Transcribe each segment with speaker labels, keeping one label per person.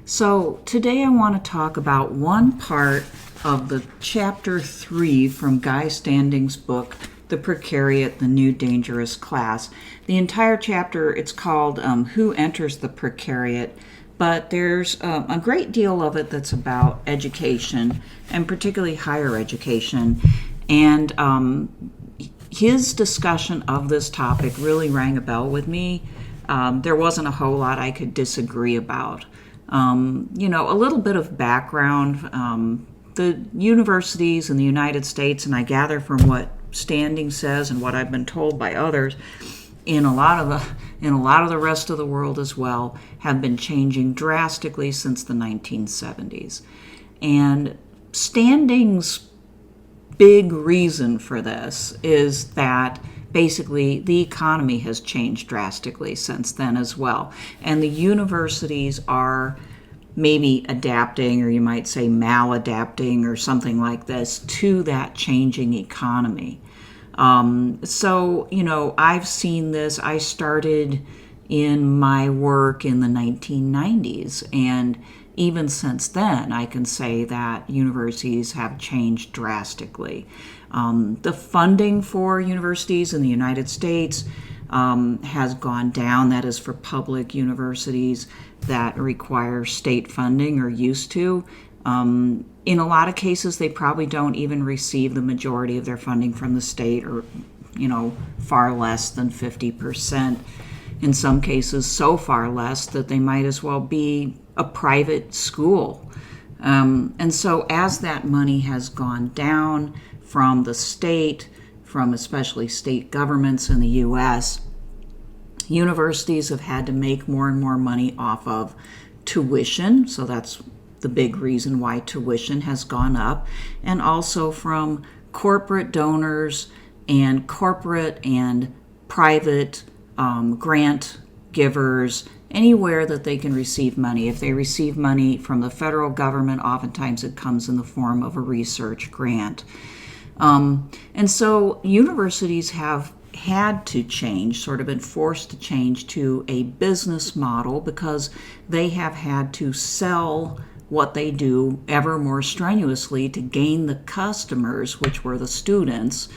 Speaker 1: So today I want to talk about one part of the chapter 3 from Guy Standing's book, The Precariat, the New Dangerous Class. The entire chapter, it's called Who Enters the Precariat, but there's a great deal of it that's about education, and particularly higher education. And his discussion of this topic really rang a bell with me. There wasn't a whole lot I could disagree about. A little bit of background. The universities in the United States, and I gather from what Standing says and what I've been told by others, in a lot of the rest of the world as well, have been changing drastically since the 1970s. And Standing's big reason for this is that basically the economy has changed drastically since then as well. And the universities are maybe adapting, or you might say maladapting or something like this, to that changing economy. I've seen this. I started in my work in the 1990s, and even since then, I can say that universities have changed drastically. The funding for universities in the United States has gone down. That is for public universities that require state funding or used to. In a lot of cases, they probably don't even receive the majority of their funding from the state, or, far less than 50%. In some cases, so far less that they might as well be a private school. And so as that money has gone down from the state, from especially state governments in the U.S., universities have had to make more and more money off of tuition. So that's the big reason why tuition has gone up. And also from corporate donors and corporate and private grant givers, anywhere that they can receive money. If they receive money from the federal government, oftentimes it comes in the form of a research grant. And so universities have had to change, sort of been forced to change to a business model, because they have had to sell what they do ever more strenuously to gain the customers, which were the students,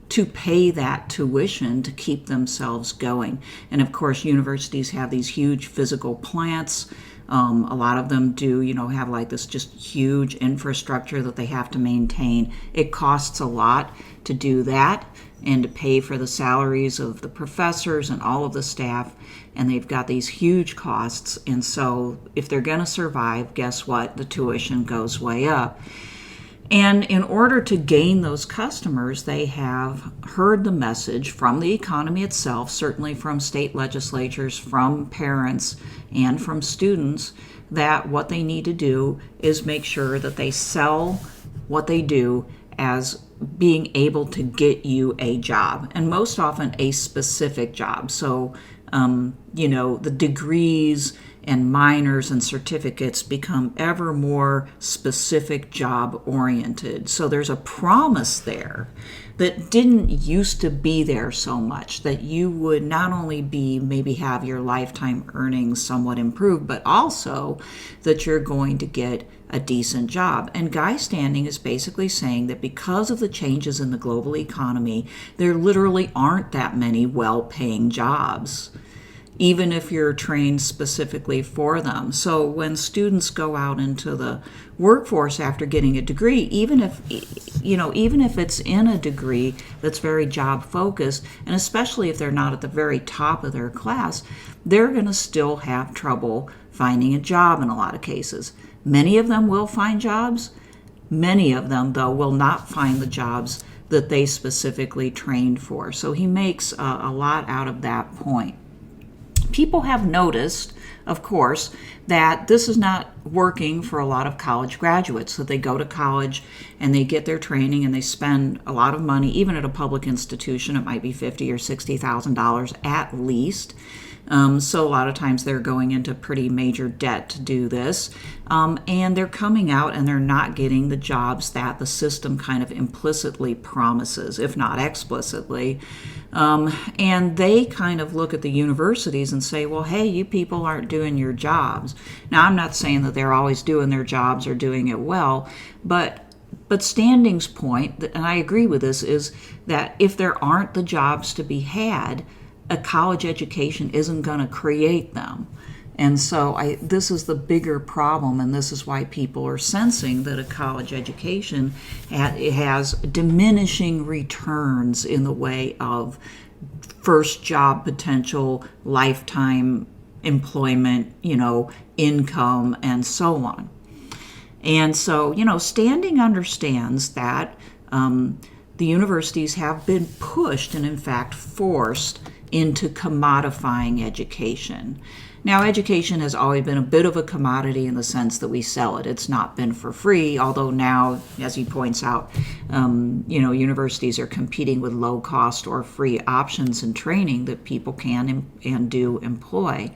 Speaker 1: to pay that tuition to keep themselves going. And of course, universities have these huge physical plants. A lot of them do, have like this just huge infrastructure that they have to maintain. It costs a lot to do that and to pay for the salaries of the professors and all of the staff. And they've got these huge costs. And so if they're going to survive, guess what? The tuition goes way up. And in order to gain those customers, they have heard the message from the economy itself, certainly from state legislatures, from parents, and from students, that what they need to do is make sure that they sell what they do as being able to get you a job, and most often a specific job. So, the degrees and minors and certificates become ever more specific job oriented. So there's a promise there that didn't used to be there so much, that you would not only maybe have your lifetime earnings somewhat improved, but also that you're going to get a decent job. And Guy Standing is basically saying that because of the changes in the global economy, there literally aren't that many well-paying jobs, even if you're trained specifically for them. So when students go out into the workforce after getting a degree, even if it's in a degree that's very job focused, and especially if they're not at the very top of their class, they're going to still have trouble finding a job in a lot of cases. Many of them will find jobs. Many of them, though, will not find the jobs that they specifically trained for. So he makes a lot out of that point. People have noticed, of course, that this is not working for a lot of college graduates, that they go to college and they get their training and they spend a lot of money, even at a public institution. It might be $50,000 or $60,000 at least. So a lot of times they're going into pretty major debt to do this. And they're coming out and they're not getting the jobs that the system kind of implicitly promises, if not explicitly. And they kind of look at the universities and say, well, hey, you people aren't doing your jobs. Now, I'm not saying that they're always doing their jobs or doing it well, but Standing's point, and I agree with this, is that if there aren't the jobs to be had, a college education isn't going to create them. And so this is the bigger problem, and this is why people are sensing that a college education has diminishing returns in the way of first job potential, lifetime employment, income, and so on. And so, Standing understands that the universities have been pushed and, in fact, forced into commodifying education. Now, education has always been a bit of a commodity in the sense that we sell it. It's not been for free, although now, as he points out, universities are competing with low-cost or free options in training that people can and do employ.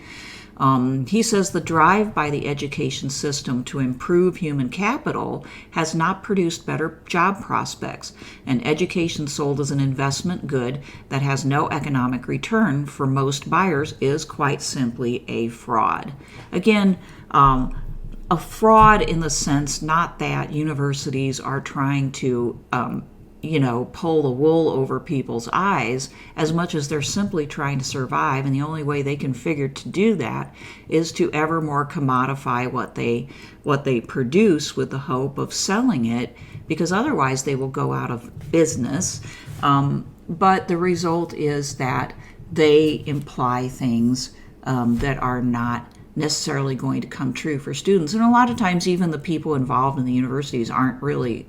Speaker 1: He says the drive by the education system to improve human capital has not produced better job prospects, and education sold as an investment good that has no economic return for most buyers is quite simply a fraud. Again, a fraud in the sense not that universities are trying to pull the wool over people's eyes, as much as they're simply trying to survive, and the only way they can figure to do that is to ever more commodify what they produce with the hope of selling it, because otherwise they will go out of business. But the result is that they imply things that are not necessarily going to come true for students. And a lot of times even the people involved in the universities aren't really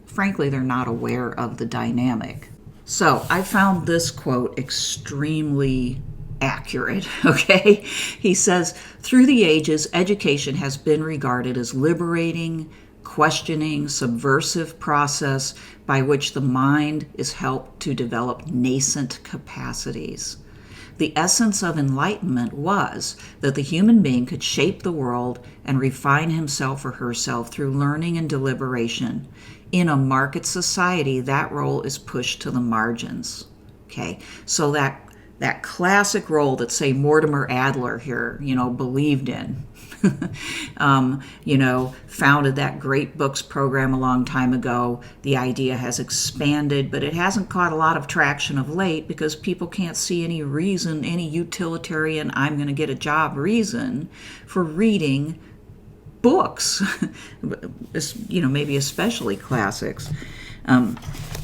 Speaker 1: frankly, they're not aware of the dynamic. So I found this quote extremely accurate, okay? He says, through the ages, education has been regarded as liberating, questioning, subversive process by which the mind is helped to develop nascent capacities. The essence of enlightenment was that the human being could shape the world and refine himself or herself through learning and deliberation. In a market society, that role is pushed to the margins. Okay, so that classic role that, say, Mortimer Adler here, believed in, founded that great books program a long time ago. The idea has expanded, but it hasn't caught a lot of traction of late because people can't see any reason, any utilitarian, I'm going to get a job reason for reading books, maybe especially classics. I'm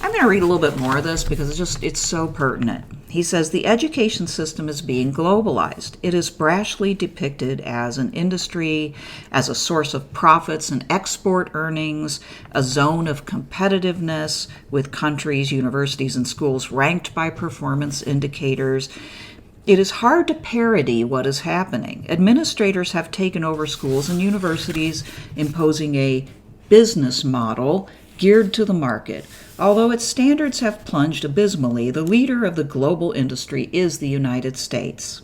Speaker 1: going to read a little bit more of this because it's so pertinent. He says, the education system is being globalized. It is brashly depicted as an industry, as a source of profits and export earnings, a zone of competitiveness with countries, universities, and schools ranked by performance indicators. It is hard to parody what is happening. Administrators have taken over schools and universities, imposing a business model geared to the market. Although its standards have plunged abysmally, the leader of the global industry is the United States.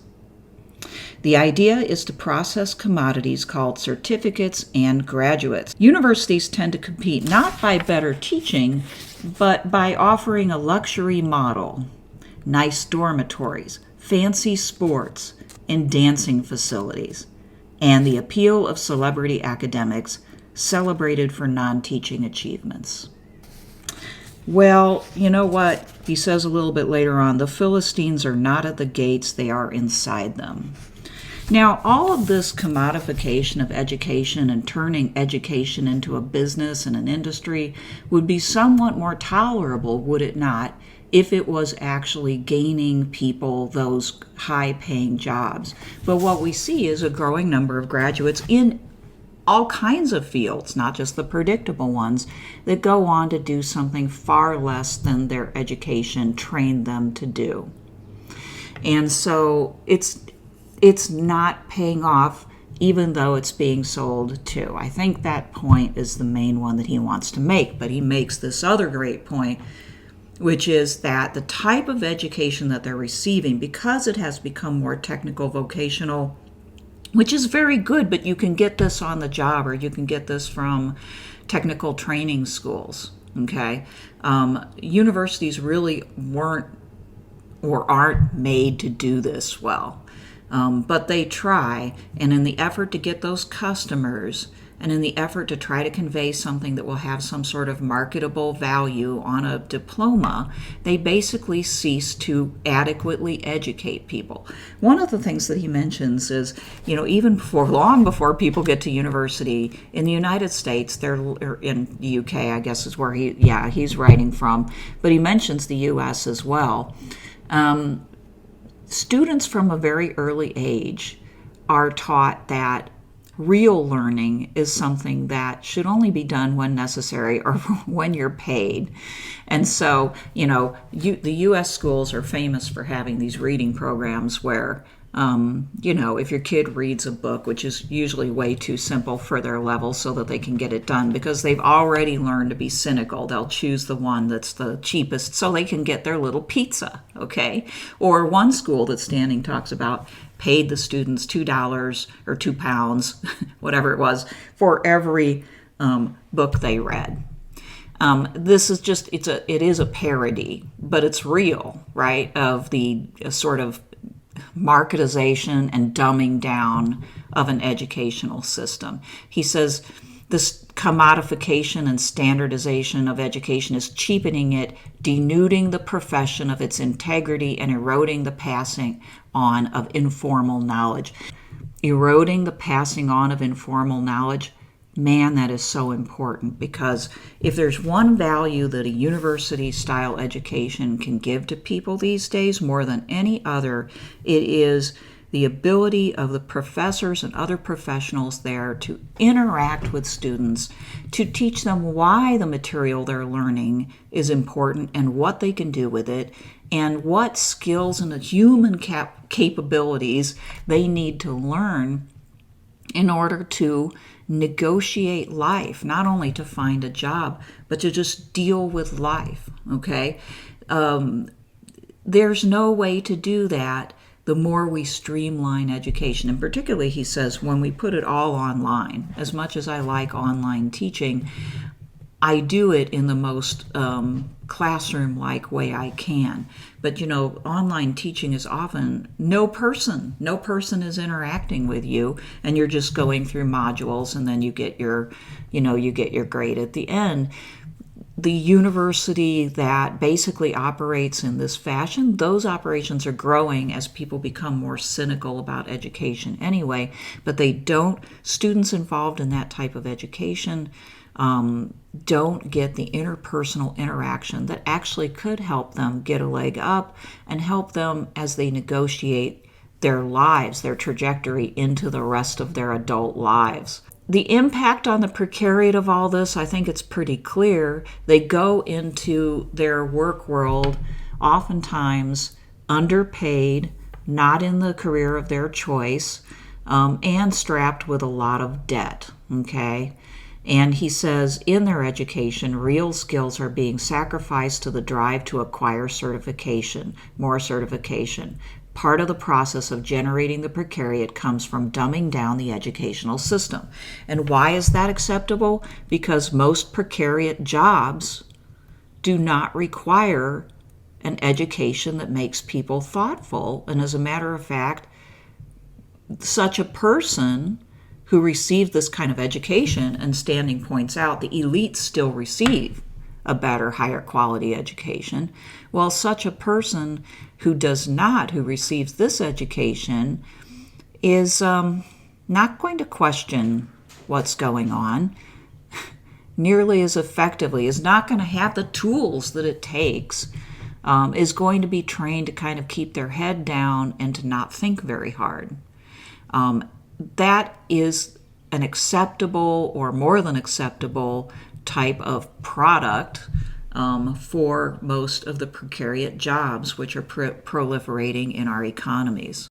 Speaker 1: The idea is to process commodities called certificates and graduates. Universities tend to compete not by better teaching, but by offering a luxury model, nice dormitories, fancy sports, and dancing facilities, and the appeal of celebrity academics celebrated for non-teaching achievements. Well, you know what? He says a little bit later on, the Philistines are not at the gates, they are inside them. Now, all of this commodification of education and turning education into a business and an industry would be somewhat more tolerable, would it not, if it was actually gaining people those high-paying jobs. But what we see is a growing number of graduates in all kinds of fields, not just the predictable ones, that go on to do something far less than their education trained them to do. And so it's not paying off, even though it's being sold to. I think that point is the main one that he wants to make, but he makes this other great point, which is that the type of education that they're receiving, because it has become more technical, vocational, which is very good, but you can get this on the job, or you can get this from technical training schools, okay? Universities really weren't or aren't made to do this well. But they try, and in the effort to get those customers, and in the effort to try to convey something that will have some sort of marketable value on a diploma, they basically cease to adequately educate people. One of the things that he mentions is, even long before people get to university in the United States, or in the UK, I guess is where he's writing from, but he mentions the US as well. Students from a very early age are taught that real learning is something that should only be done when necessary or when you're paid. And so, the U.S. schools are famous for having these reading programs where, if your kid reads a book, which is usually way too simple for their level so that they can get it done because they've already learned to be cynical, they'll choose the one that's the cheapest so they can get their little pizza, okay? Or one school that Standing talks about paid the students $2 or £2, whatever it was, for every book they read. This is just, it is a parody, but it's real, right, of the sort of marketization and dumbing down of an educational system. He says this commodification and standardization of education is cheapening it, denuding the profession of its integrity, and eroding the passing on of informal knowledge. Eroding the passing on of informal knowledge, man, that is so important, because if there's one value that a university-style education can give to people these days more than any other, it is the ability of the professors and other professionals there to interact with students, to teach them why the material they're learning is important and what they can do with it, and what skills and human capabilities they need to learn in order to negotiate life, not only to find a job, but to just deal with life, okay? There's no way to do that the more we streamline education. And particularly, he says, when we put it all online. As much as I like online teaching, I do it in the most classroom-like way I can. But, online teaching is often no person is interacting with you, and you're just going through modules, and then you get your grade at the end. The university that basically operates in this fashion, those operations are growing as people become more cynical about education anyway, but students involved in that type of education don't get the interpersonal interaction that actually could help them get a leg up and help them as they negotiate their lives, their trajectory into the rest of their adult lives. The impact on the precariat of all this, I think it's pretty clear. They go into their work world oftentimes underpaid, not in the career of their choice, and strapped with a lot of debt, okay? And he says in their education, real skills are being sacrificed to the drive to acquire more certification. Part of the process of generating the precariat comes from dumbing down the educational system. And why is that acceptable? Because most precariat jobs do not require an education that makes people thoughtful. And as a matter of fact, such a person who received this kind of education, and Standing points out the elites still receive a better, higher quality education, while such a person who receives this education is not going to question what's going on nearly as effectively, is not going to have the tools that it takes, is going to be trained to kind of keep their head down and to not think very hard. That is an acceptable or more than acceptable type of product for most of the precariat jobs which are proliferating in our economies.